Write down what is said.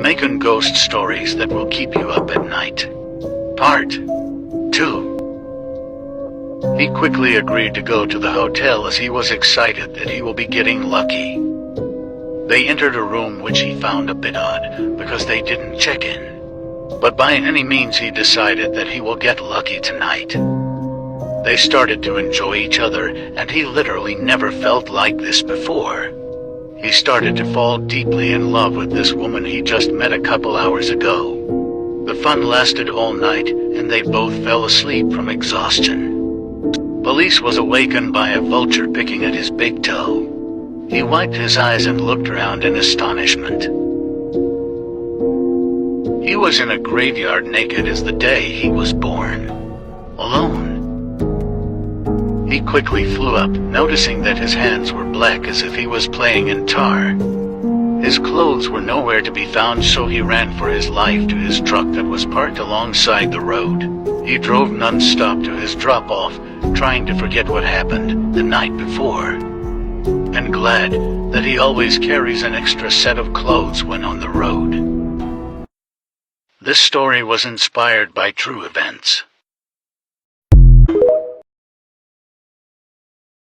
Jamaican Ghost Stories That Will Keep You Up at Night. Part 2. He quickly agreed to go to the hotel as he was excited that he will be getting lucky. They entered a room which he found a bit odd because they didn't check in. But by any means he decided that he will get lucky tonight. They started to enjoy each other, and he literally never felt like this before. He started to fall deeply in love with this woman he just met a couple hours ago. The fun lasted all night, and they both fell asleep from exhaustion. Police was awakened by a vulture picking at his big toe. He wiped his eyes and looked around in astonishment. He was in a graveyard naked as the day he was born. Alone. He quickly flew up, noticing that his hands were black as if he was playing in tar. His clothes were nowhere to be found, so he ran for his life to his truck that was parked alongside the road. He drove non-stop to his drop-off, trying to forget what happened the night before. And glad that he always carries an extra set of clothes when on the road. This story was inspired by true events.